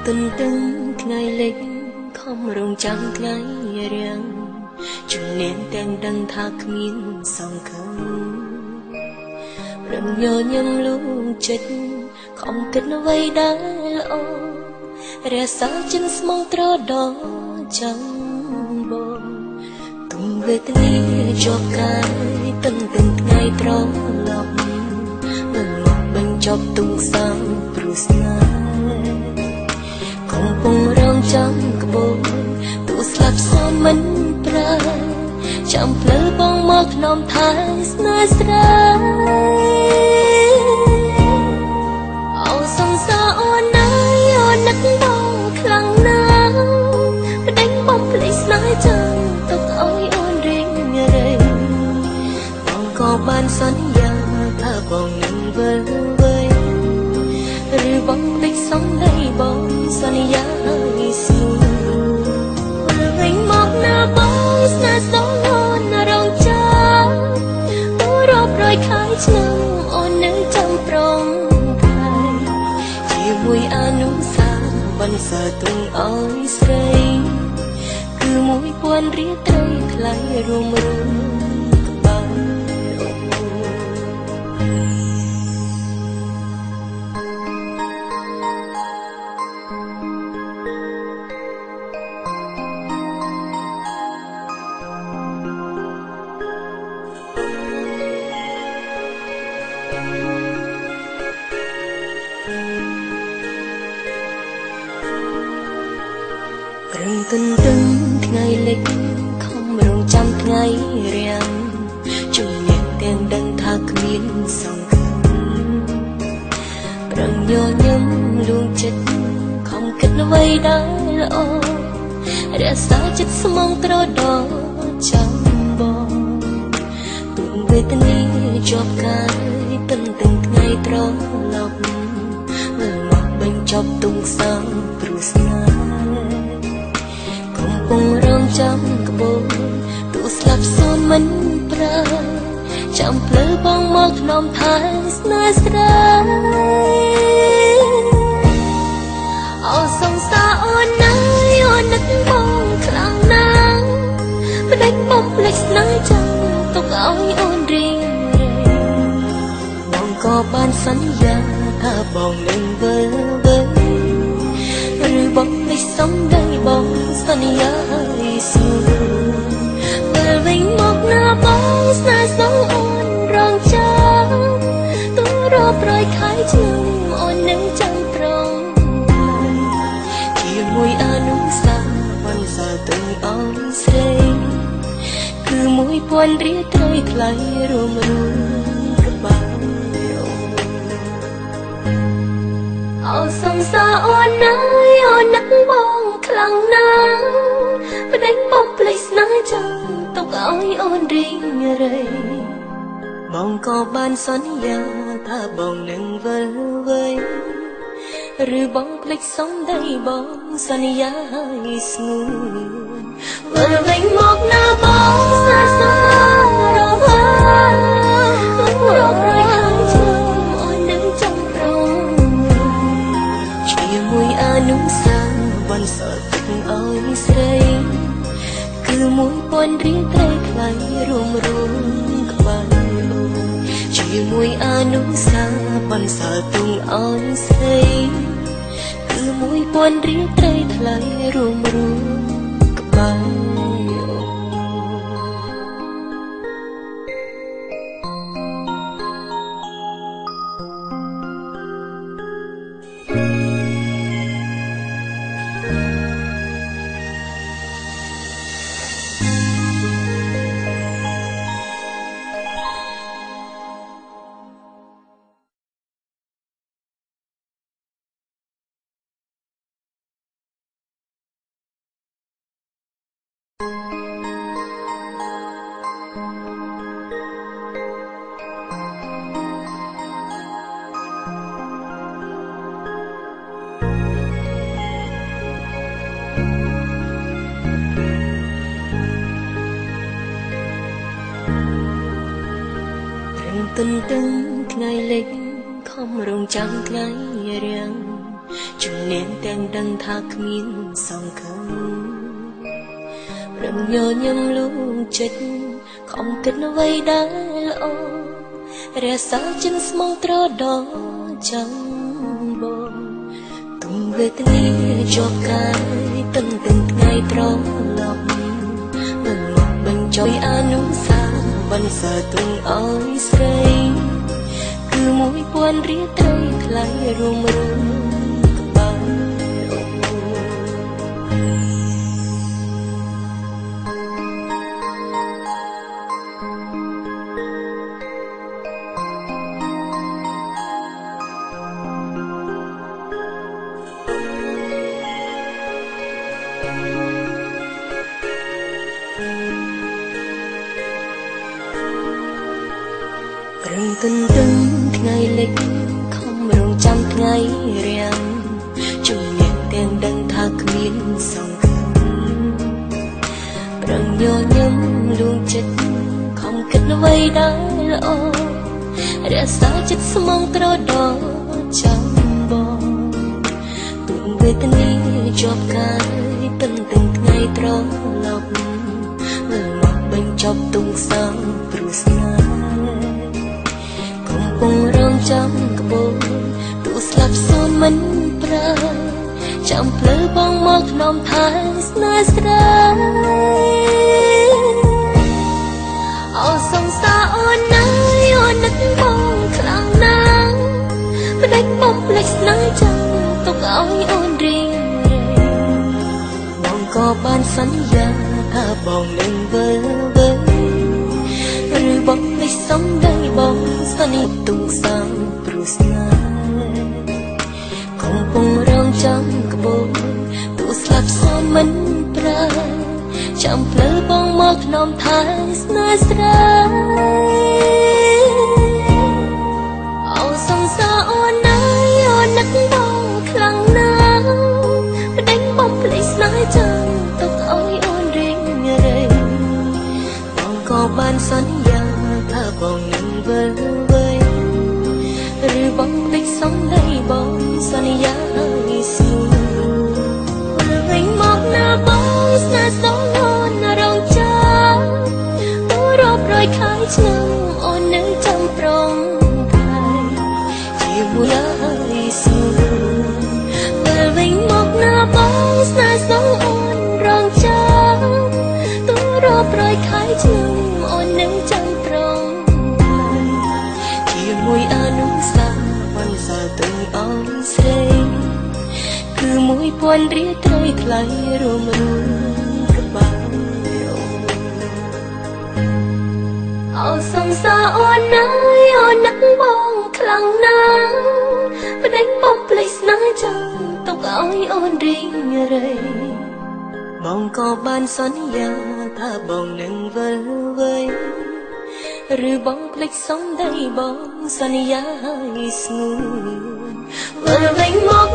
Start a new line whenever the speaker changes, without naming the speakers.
ទន្ទឹងថ្ងៃលិចខំរងចាំថ្ងៃរាំងជំនាញទាំងដឹងថាគ្មានសង្ឃឹមរំញញឹមលូងចិត្តខំគិតអ្វីដែលល្អរសាចិនស្មងត្រដោចាំបងទុំវេទនាជាប់កាយទន្ទឹងថ្ងៃត្រឡប់មិនមកបញ្ចប់ទុំសាំព្រោះស្នេហ៍កំពុងរងចាំក្បូនទូស្លាប់សមមិនប្រើចាំផ្លូវបងមកថ្នមថែស្នេហ៍ស្រាអោសង្សារអូនណាយអូននឹកបងខ្លាំងណាស់ប្តេញបំភ្លេចស្នេហ៍ចាំទុកឲ្យអូនរៀងរៃបងក៏បានសន្យាថាបងនឹងវិលវេឬបងភ្លេចសំដីបងសន្យាឲ្យស្រួលវិញមកណាបងស្នេហ៍សូមអូនរងចាំទូរាប់រយខែឆ្នាំអូននឹងចាំប្រងថៃជាមួយអនុសាសន៍បន្សើទុំឲ្យស្រីគឺ1000រៀលត្រីថ្លៃរួមរួមក្បាលរំទន្ទឹងថ្ងៃលិចខំរងចាំថ្ងៃរាំងជំនាញទាំងដឹងថាគ្មានសង្ឃឹមប្រឹងញញឹមលួងចិត្តខំគិតអ្វីដែលល្អរក្សាចិត្តស្មងត្រដោចាំបងទុំវេទនាជាប់កាយទន្ទឹងថ្ងៃត្រឡប់មិនមកបញ្ចប់ទុំសាំព្រោះស្នេហ៍កំពុងរងចាំក្បូនទូស្លាប់សូនមិនប្រើចាំផ្លូវបងមកថ្នមថែស្នេហ៍ស្រាអោសង្សារអូនណាយអូននឹកបងខ្លាំងណាស់ប្តេញបំភ្លេចស្នេហ៍ចាំទុកឲ្យអូនរៀងរៃបងក៏បានសន្យាថាបងនឹងវិលវេឬបងភ្លេចសំដីបងសន្យាឲ្យស្រួលវិលវិញមកណាបងស្នេហ៍សូមអូនរងចាំទូរាប់រយខែឆ្នាំអូននឹងចាំប្រងជាមួយអនុសាសន៍បន្សើទុំឲ្យស្រីគឺ1000រៀលត្រីថ្លៃរួមរួមក្បាលអោសង្សារអូនណាយអូននឹកបងខ្លាំងណាស់ប្តេញបំភ្លេចស្នេហ៍ចាំទុកឲ្យអូនរៀងរៃបងក៏បានសន្យាថាបងនឹងវិលវេឬបងភ្លេចសំដីបងសន្យាឲ្យស្ងួនវិលវិញមកណាបងស្នេហ៍សូមរងរករយខំចាំអូននឹងចាំប្រងជាមួយអនុសាសន៍បន្សើទុកឲ្យស្រីគឺ1000រៀលត្រីថ្លៃរួមរួមក្បាលជាមួយអនុសាសន៍បន្សើទុំឲ្យស្រីគឺ1000រៀលត្រីថ្លៃរួមរួមក្បាលទន្ទឹងថ្ងៃលិចខំរងចាំថ្ងៃរាំង ជំនាញទាំងដឹងថាគ្មានសង្ឃឹមរំញញឹមលួងចិត្តខំគិតអ្វីដែលល្អរសាចិនស្មងត្រដោចាំបងទុំវេទនាជាប់កាយតឹងថ្ងៃត្រឡប់មិនមកបញ្ចុយអនុសាបានសើទុំអើយស្រីគឺ1000រៀលត្រីថ្លៃរួមក្បាលរឹងទន្ទឹងថ្ងៃលិចខំរងចាំថ្ងៃរាំងជំនាញទាំងដឹងថាគ្មានសង្ឃឹមប្រងញញឹមលួងចិត្តខំគិតអ្វីដែលល្អរក្សាចិត្តស្មងត្រដោចាំបងទុំវេទនាជាប់កាយតឹងថ្ងៃត្រឡប់មិនមកបញ្ចប់ទុំសាំព្រោះស្នេហ៍ពងរំចាំក្បូនទូស្លាប់សូនមិនប្រើចាំភ្លឺបងមកធ្នមថែស្នេហ៍ស្រីអោសង្សារអូនណាយអូននឹកបងខ្លាំងណាស់ផ្ដេចបំភ្លេចស្នេហ៍ចាំទុកឲ្យអូនរៀងរៃបងក៏បានសន្យាថាបងនឹងវិលវិញឬបងភ្លេចសំដីបងសនិទ្ធទុំសាំព្រោះស្នេហ៍កំពុងរងចាំក្បូនទូស្លាប់សូនមិនប្រើចាំភ្លឺបងមកធ្នមថែស្នេហ៍ស្រីអោសង្សារអូនណាយអូននឹកបងខ្លាំងណាស់ផ្ដេញបំភ្លេចស្នេហ៍ចាំទុកឲ្យអូនរៀងរៃបងក៏បានសន្យាថាបងនឹងវិលវិញឬបងភ្លេចសំដីបងសន្យាឲ្យស្រួលវិលវិញមកណាបងស្នេហ៍សូនអូនរងចាំទូរាប់រយខែឆ្នាំអូននឹងចាំប្រងថែជាមួយឲ្យស្រួលវិលវិញមកណាបងស្នេហ៍សូនអូនរងចាំទូរាប់រយខែឆ្នាំអូននឹងចាំប្រងមួយអនុសាបានសើទុំអងស្រីគឺ1000រៀលត្រីថ្លៃរួមក្បាលអោសង្សារអូនណាយអូននឹកបងខ្លាំងណាស់ផ្ដេញបំភ្លេចស្នេហ៍ចាំទុកឲ្យអូនរៀងរៃបងក៏បានសន្យាថាបងនឹងវិលវិញឬបងភ្លេចសំដីបងសន្យាឲ្យស្ងួនវិលវិញមក